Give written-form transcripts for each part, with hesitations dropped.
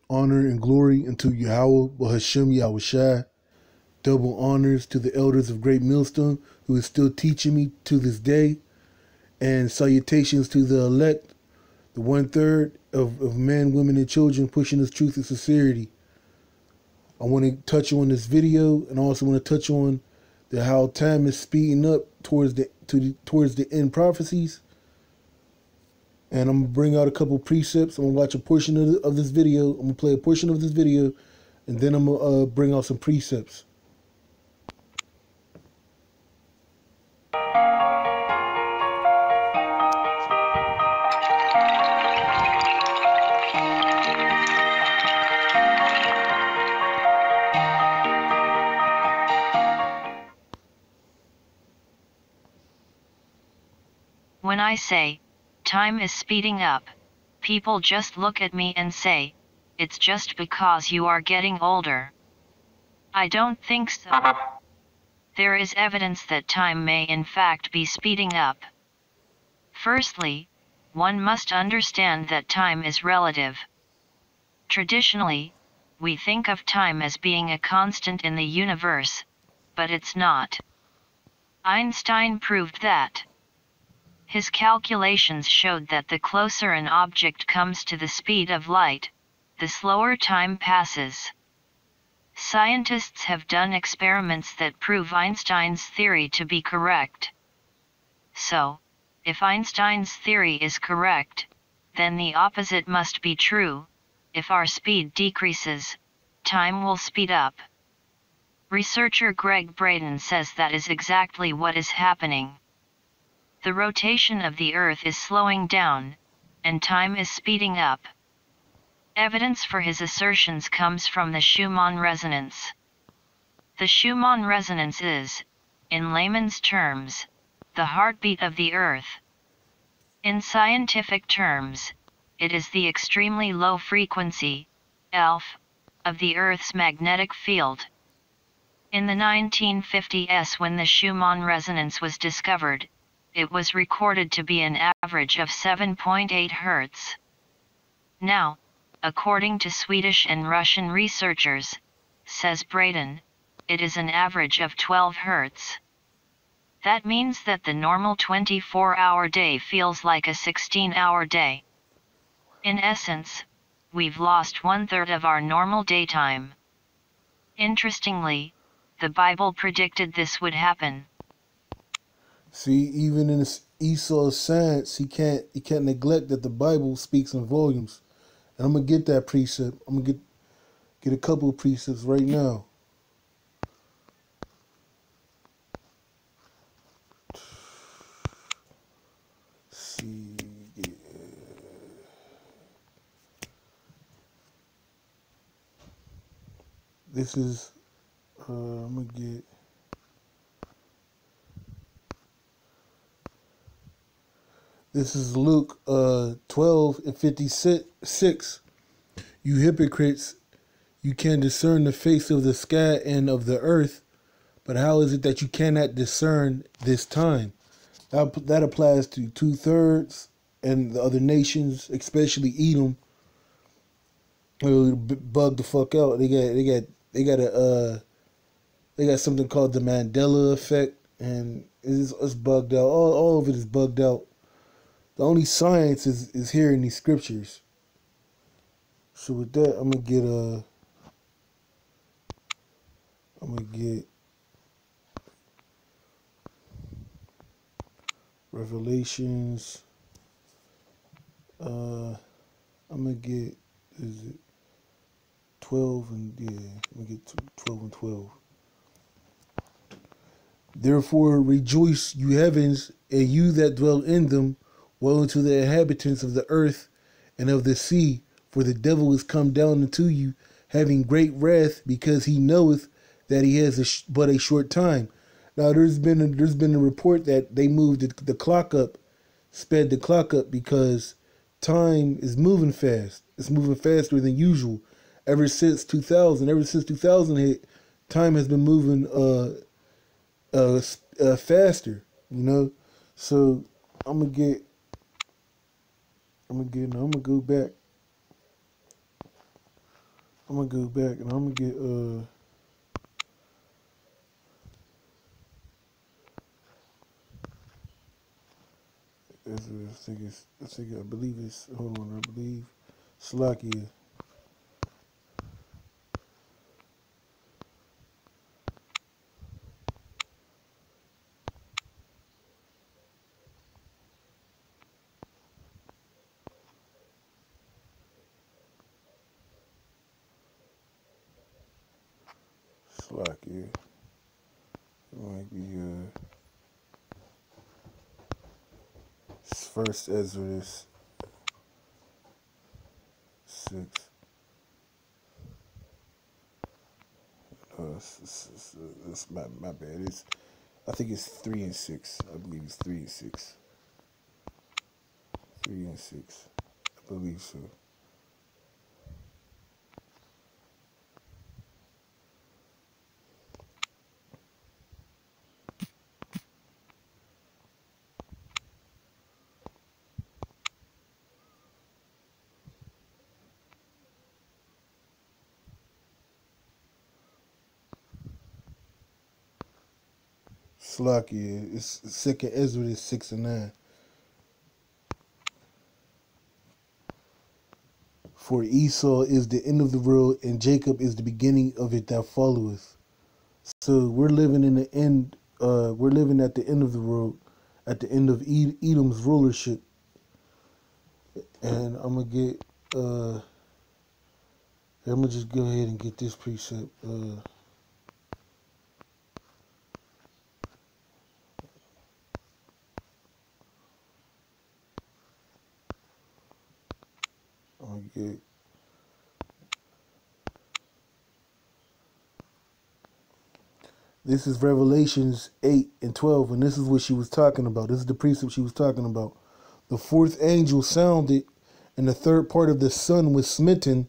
Honor and glory unto Yahweh, Bahashem Yahushai. Double honors to the elders of Great Millstone, who is still teaching me to this day. And salutations to the elect, the 1/3 of men, women, and children pushing this truth and sincerity. I want to touch on this video, and I also want to touch on how time is speeding up towards the end prophecies. And I'm gonna bring out a couple precepts. I'm gonna watch a portion of this video. I'm gonna play a portion of this video, and then I'm gonna bring out some precepts. When I say, time is speeding up, people just look at me and say, it's just because you are getting older. I don't think so. There is evidence that time may in fact be speeding up. Firstly, one must understand that time is relative. Traditionally, we think of time as being a constant in the universe, but it's not. Einstein proved that. His calculations showed that the closer an object comes to the speed of light, the slower time passes. Scientists have done experiments that prove Einstein's theory to be correct. So, if Einstein's theory is correct, then the opposite must be true. If our speed decreases, time will speed up. Researcher Greg Braden says that is exactly what is happening. The rotation of the Earth is slowing down, and time is speeding up. Evidence for his assertions comes from the Schumann resonance. The Schumann resonance is, in layman's terms, the heartbeat of the Earth. In scientific terms, it is the extremely low frequency, ELF, of the Earth's magnetic field. In the 1950s, when the Schumann resonance was discovered, it was recorded to be an average of 7.8 Hz. Now, according to Swedish and Russian researchers, says Braden, it is an average of 12 Hz. That means that the normal 24-hour day feels like a 16-hour day. In essence, we've lost 1/3 of our normal daytime. Interestingly, the Bible predicted this would happen. See, even in Esau's science, he can't neglect that the Bible speaks in volumes. And I'm gonna get that precept. I'm gonna get a couple of precepts right now. Let's see, yeah. This is I'm gonna get. This is Luke 12:56. You hypocrites, you can discern the face of the sky and of the earth, but how is it that you cannot discern this time? That applies to 2/3 and the other nations, especially Edom. Bug the fuck out. They got something called the Mandela effect, and it's bugged out. All of it is bugged out. The only science is here in these scriptures. So with that, I'm gonna get Revelations. I'm gonna get, is it 12 and yeah, I'm gonna get 12 and 12. Therefore rejoice, you heavens, and you that dwell in them. Woe unto the inhabitants of the earth and of the sea, for the devil is come down unto you, having great wrath, because he knoweth that he has but a short time. Now there's been a report that they moved the clock up, sped the clock up, because time is moving fast. It's moving faster than usual. Ever since 2000 hit, time has been moving faster. You know, so I'm gonna go back. I'm gonna go back and I'm gonna get I believe it's hold on, I believe Slakia. Slakia. It might be first Ezra 6. It's my bad. I think it's 3 and 6. I believe it's 3 and 6. 3 and 6. I believe so. Slakia. It's second Ezra 6 and 9. For Esau is the end of the world, and Jacob is the beginning of it that followeth. So we're living in the end. We're living at the end of the world, at the end of Edom's rulership. And I'm gonna get. I'm gonna just go ahead and get this precept. I'm gonna get. This is Revelations 8 and 12, and this is what she was talking about. This is the precept she was talking about. The fourth angel sounded, and the third part of the sun was smitten,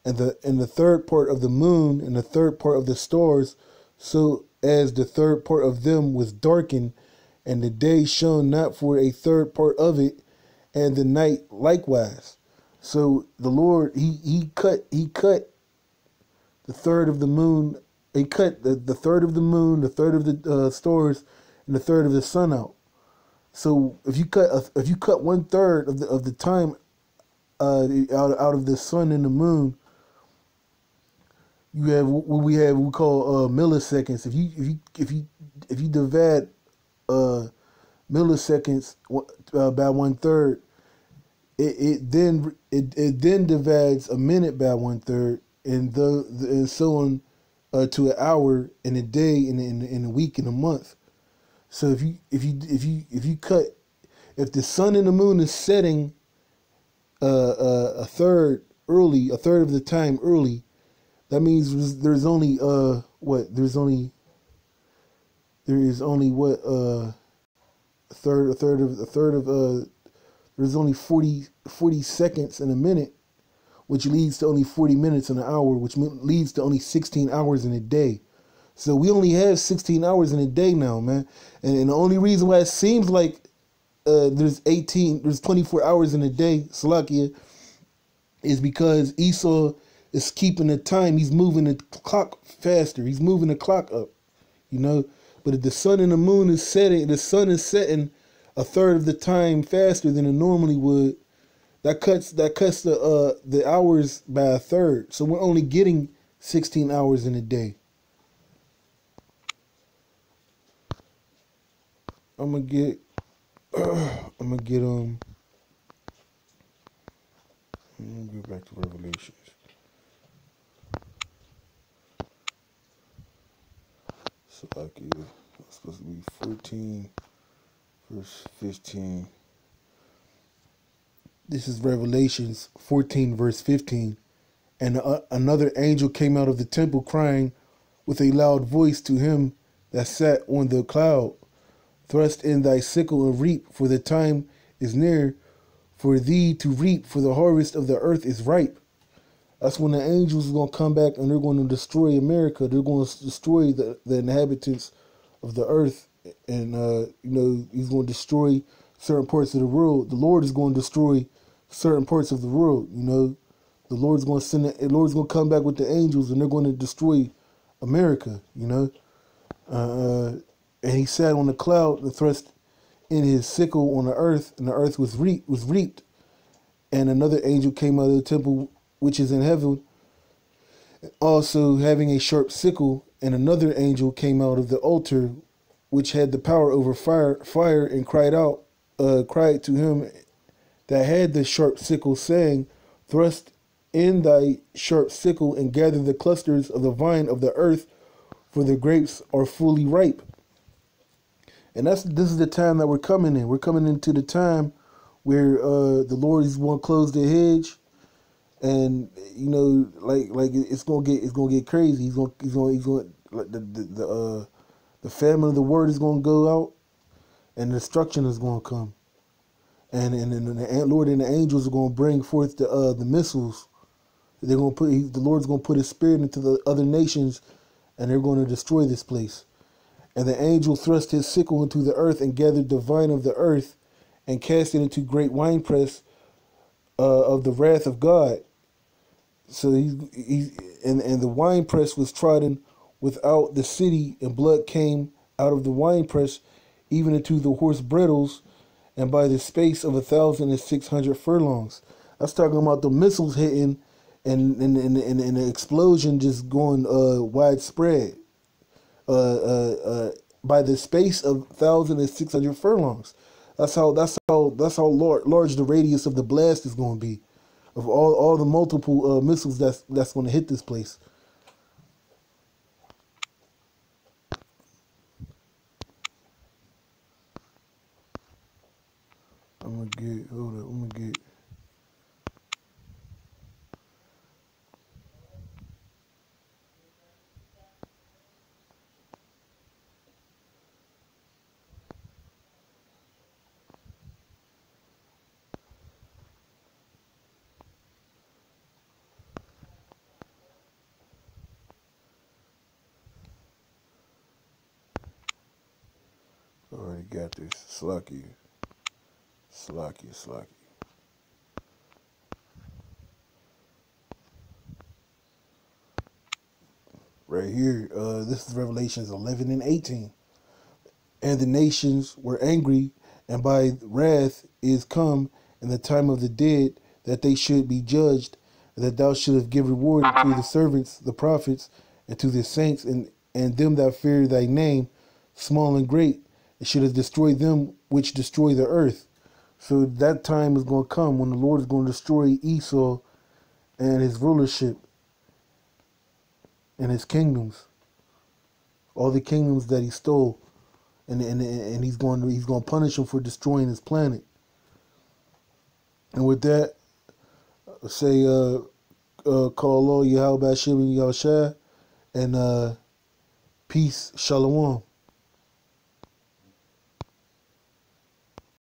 and the third part of the moon, and the third part of the stars, so as the third part of them was darkened, and the day shone not for a third part of it, and the night likewise. So the Lord, he cut the third of the moon. He cut the third of the moon, the third of the stars, and the third of the sun out. So if you cut 1/3 of the time out of the sun and the moon, you have what we call milliseconds. If you divide milliseconds by 1/3, it then divides a minute by 1/3, and so on to an hour, in a day, in a week, in a month. So if the sun and the moon is setting a third of the time early, that means there's only there's only 40 seconds in a minute, which leads to only 40 minutes in an hour, which leads to only 16 hours in a day. So we only have 16 hours in a day now, man. And the only reason why it seems like there's 24 hours in a day, Salakia, is because Esau is keeping the time. He's moving the clock faster. He's moving the clock up, you know. But if the sun and the moon is setting, the sun is setting a third of the time faster than it normally would, that cuts the hours by a third. So we're only getting 16 hours in a day. I'm gonna get let me go back to Revelations. So like it's supposed to be 14 verse 15. This is Revelations 14 verse 15. And another angel came out of the temple crying with a loud voice to him that sat on the cloud, thrust in thy sickle and reap, for the time is near for thee to reap, for the harvest of the earth is ripe. That's when the angels are going to come back and they're going to destroy America. They're going to destroy the inhabitants of the earth. And, he's going to destroy certain parts of the world. The Lord is going to destroy certain parts of the world, the Lord's going to Lord's going to come back with the angels, and they're going to destroy America. You know, and he sat on the cloud and thrust in his sickle on the earth, and the earth was reaped. And another angel came out of the temple which is in heaven, also having a sharp sickle. And another angel came out of the altar, which had the power over fire, and cried to him that had the sharp sickle, saying, Thrust in thy sharp sickle, and gather the clusters of the vine of the earth, for the grapes are fully ripe. And this is the time that we're coming in. We're coming into the time where the Lord is going to close the hedge, and you know, like it's gonna get crazy. He's going like the famine of the word is gonna go out, and destruction is gonna come, and the Lord and the angels are gonna bring forth the missiles. They're gonna the Lord's gonna put His Spirit into the other nations, and they're going to destroy this place. And the angel thrust his sickle into the earth and gathered the vine of the earth, and cast it into great winepress of the wrath of God. So and the winepress was trodden without the city, and blood came out of the winepress, even into the horse bridles, and by the space of 1,600 furlongs. That's talking about the missiles hitting, and the explosion just going widespread. By the space of 1,600 furlongs. That's how large the radius of the blast is going to be, of all the multiple missiles that's going to hit this place. I'm gonna get. Already got this. Slucky. Right here, this is Revelations 11 and 18. And the nations were angry, and by wrath is come in the time of the dead, that they should be judged, and that thou shouldst give reward to the servants, the prophets, and to the saints, and them that fear thy name, small and great, and should have destroyed them which destroy the earth. So that time is going to come when the Lord is going to destroy Esau and his rulership and his kingdoms, all the kingdoms that he stole, and he's going to punish him for destroying his planet. And with that, say call Allah Yahweh Bashim Yahushua, and peace, shalom.